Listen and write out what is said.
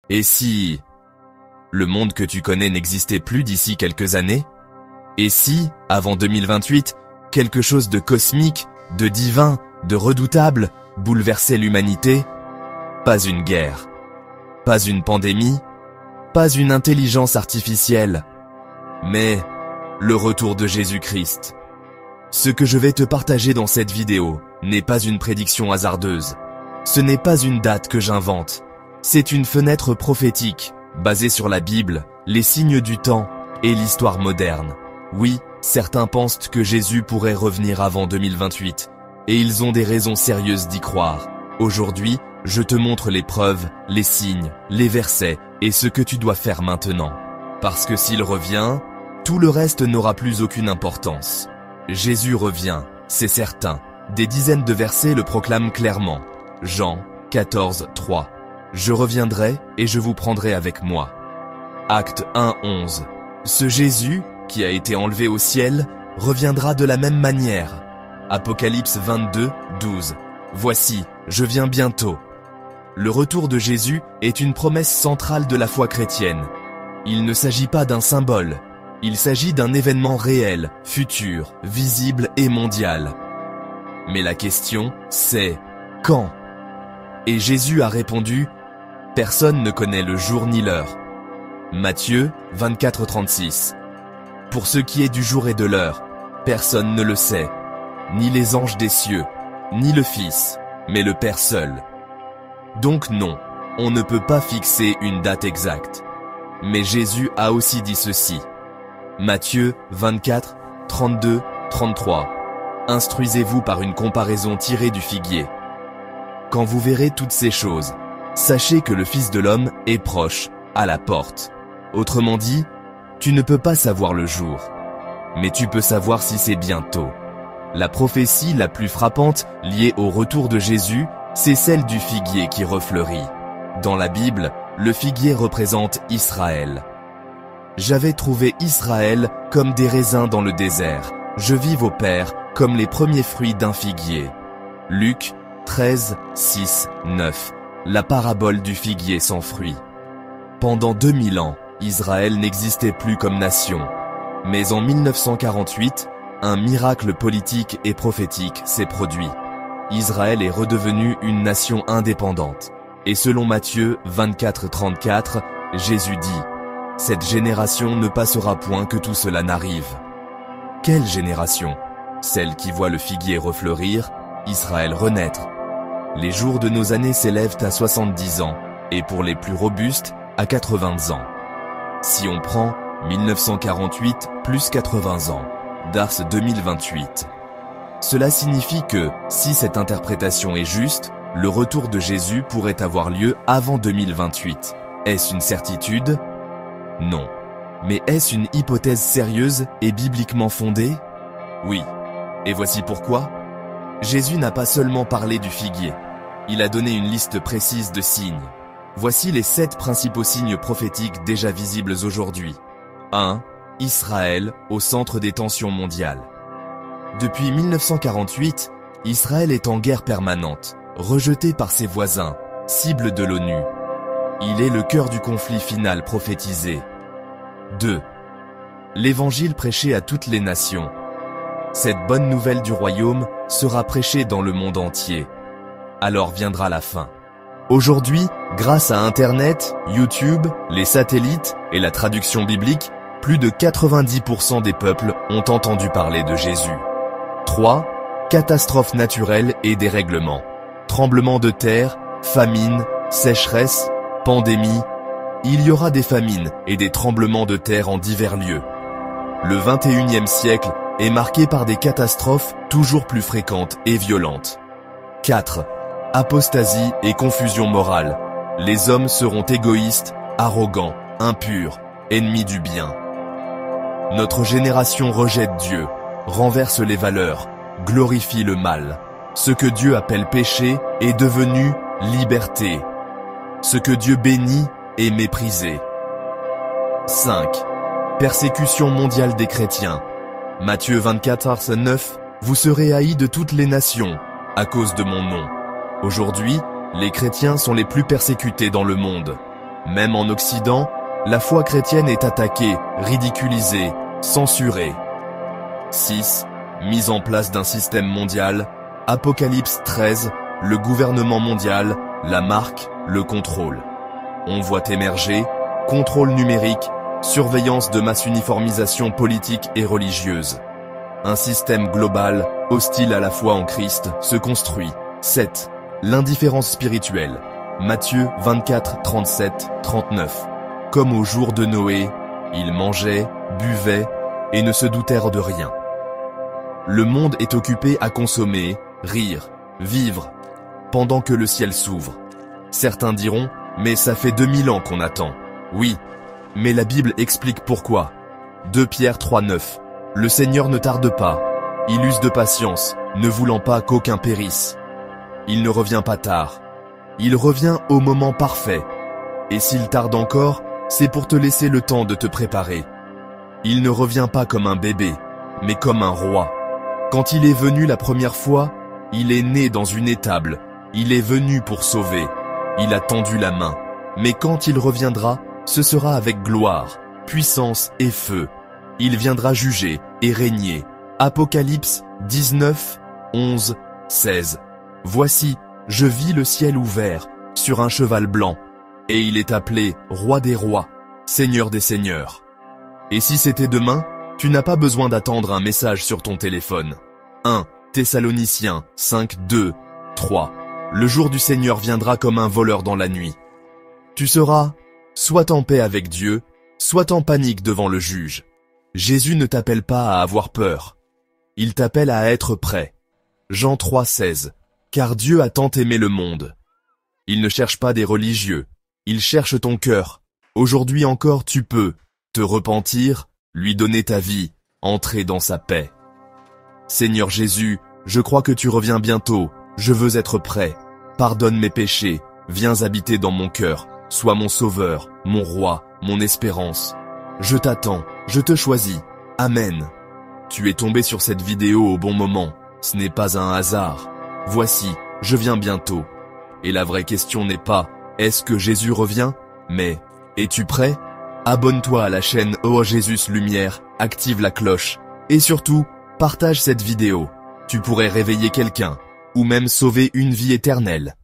Et si le monde que tu connais n'existait plus d'ici quelques années? Et si, avant 2028, quelque chose de cosmique, de divin, de redoutable bouleversait l'humanité? Pas une guerre, pas une pandémie, pas une intelligence artificielle, mais le retour de Jésus-Christ. Ce que je vais te partager dans cette vidéo n'est pas une prédiction hasardeuse. Ce n'est pas une date que j'invente. C'est une fenêtre prophétique, basée sur la Bible, les signes du temps et l'histoire moderne. Oui, certains pensent que Jésus pourrait revenir avant 2028, et ils ont des raisons sérieuses d'y croire. Aujourd'hui, je te montre les preuves, les signes, les versets et ce que tu dois faire maintenant. Parce que s'il revient, tout le reste n'aura plus aucune importance. Jésus revient, c'est certain. Des dizaines de versets le proclament clairement. Jean 14, 3. Je reviendrai et je vous prendrai avec moi. Acte 1, 11. Ce Jésus, qui a été enlevé au ciel, reviendra de la même manière. Apocalypse 22, 12. Voici, je viens bientôt. Le retour de Jésus est une promesse centrale de la foi chrétienne. Il ne s'agit pas d'un symbole. Il s'agit d'un événement réel, futur, visible et mondial. Mais la question, c'est quand? Et Jésus a répondu, personne ne connaît le jour ni l'heure. Matthieu 24, 36. Pour ce qui est du jour et de l'heure, personne ne le sait, ni les anges des cieux, ni le Fils, mais le Père seul. Donc non, on ne peut pas fixer une date exacte. Mais Jésus a aussi dit ceci. Matthieu 24, 32, 33. Instruisez-vous par une comparaison tirée du figuier. Quand vous verrez toutes ces choses, sachez que le Fils de l'homme est proche, à la porte. Autrement dit, tu ne peux pas savoir le jour, mais tu peux savoir si c'est bientôt. La prophétie la plus frappante liée au retour de Jésus, c'est celle du figuier qui refleurit. Dans la Bible, le figuier représente Israël. J'avais trouvé Israël comme des raisins dans le désert. Je vis vos pères comme les premiers fruits d'un figuier. Luc 13, 6, 9. La parabole du figuier sans fruits. Pendant 2000 ans, Israël n'existait plus comme nation. Mais en 1948, un miracle politique et prophétique s'est produit. Israël est redevenu une nation indépendante. Et selon Matthieu 24, 34, Jésus dit « Cette génération ne passera point que tout cela n'arrive. » Quelle génération? Celle qui voit le figuier refleurir, Israël renaître. Les jours de nos années s'élèvent à 70 ans, et pour les plus robustes, à 80 ans. Si on prend 1948 plus 80 ans, Dars 2028. Cela signifie que, si cette interprétation est juste, le retour de Jésus pourrait avoir lieu avant 2028. Est-ce une certitude? Non. Mais est-ce une hypothèse sérieuse et bibliquement fondée? Oui. Et voici pourquoi. Jésus n'a pas seulement parlé du figuier. Il a donné une liste précise de signes. Voici les 7 principaux signes prophétiques déjà visibles aujourd'hui. 1. Israël au centre des tensions mondiales. Depuis 1948, Israël est en guerre permanente, rejeté par ses voisins, cible de l'ONU. Il est le cœur du conflit final prophétisé. 2. L'évangile prêché à toutes les nations. Cette bonne nouvelle du royaume sera prêchée dans le monde entier. Alors viendra la fin. Aujourd'hui, grâce à Internet, YouTube, les satellites et la traduction biblique, plus de 90% des peuples ont entendu parler de Jésus. 3. Catastrophes naturelles et dérèglements. Tremblements de terre, famine, sécheresse, pandémie. Il y aura des famines et des tremblements de terre en divers lieux. Le 21e siècle est marqué par des catastrophes toujours plus fréquentes et violentes. 4. Apostasie et confusion morale. Les hommes seront égoïstes, arrogants, impurs, ennemis du bien. Notre génération rejette Dieu, renverse les valeurs, glorifie le mal. Ce que Dieu appelle péché est devenu liberté. Ce que Dieu bénit est méprisé. 5. Persécution mondiale des chrétiens. Matthieu 24, 9. Vous serez haïs de toutes les nations, à cause de mon nom. Aujourd'hui, les chrétiens sont les plus persécutés dans le monde. Même en Occident, la foi chrétienne est attaquée, ridiculisée, censurée. 6. Mise en place d'un système mondial. Apocalypse 13, le gouvernement mondial, la marque, le contrôle. On voit émerger, contrôle numérique, surveillance de masse, uniformisation politique et religieuse. Un système global, hostile à la foi en Christ, se construit. 7. L'indifférence spirituelle. Matthieu 24, 37, 39. Comme au jour de Noé, ils mangeaient, buvaient et ne se doutèrent de rien. Le monde est occupé à consommer, rire, vivre, pendant que le ciel s'ouvre. Certains diront, mais ça fait 2000 ans qu'on attend. Oui, mais la Bible explique pourquoi. 2 Pierre 3, 9. Le Seigneur ne tarde pas. Il use de patience, ne voulant pas qu'aucun périsse. Il ne revient pas tard. Il revient au moment parfait. Et s'il tarde encore, c'est pour te laisser le temps de te préparer. Il ne revient pas comme un bébé, mais comme un roi. Quand il est venu la première fois, il est né dans une étable. Il est venu pour sauver. Il a tendu la main. Mais quand il reviendra, ce sera avec gloire, puissance et feu. Il viendra juger et régner. Apocalypse 19, 11, 16. Voici, je vis le ciel ouvert, sur un cheval blanc, et il est appelé Roi des rois, Seigneur des seigneurs. Et si c'était demain, tu n'as pas besoin d'attendre un message sur ton téléphone. 1 Thessaloniciens 5, 2, 3. Le jour du Seigneur viendra comme un voleur dans la nuit. Tu seras soit en paix avec Dieu, soit en panique devant le juge. Jésus ne t'appelle pas à avoir peur. Il t'appelle à être prêt. Jean 3, 16. Car Dieu a tant aimé le monde. Il ne cherche pas des religieux. Il cherche ton cœur. Aujourd'hui encore tu peux te repentir, lui donner ta vie, entrer dans sa paix. Seigneur Jésus, je crois que tu reviens bientôt. Je veux être prêt. Pardonne mes péchés. Viens habiter dans mon cœur. Sois mon sauveur, mon roi, mon espérance. Je t'attends, je te choisis. Amen. Tu es tombé sur cette vidéo au bon moment. Ce n'est pas un hasard. Voici, je viens bientôt. Et la vraie question n'est pas, est-ce que Jésus revient? Mais, es-tu prêt? Abonne-toi à la chaîne Oh Jésus Lumière, active la cloche. Et surtout, partage cette vidéo. Tu pourrais réveiller quelqu'un, ou même sauver une vie éternelle.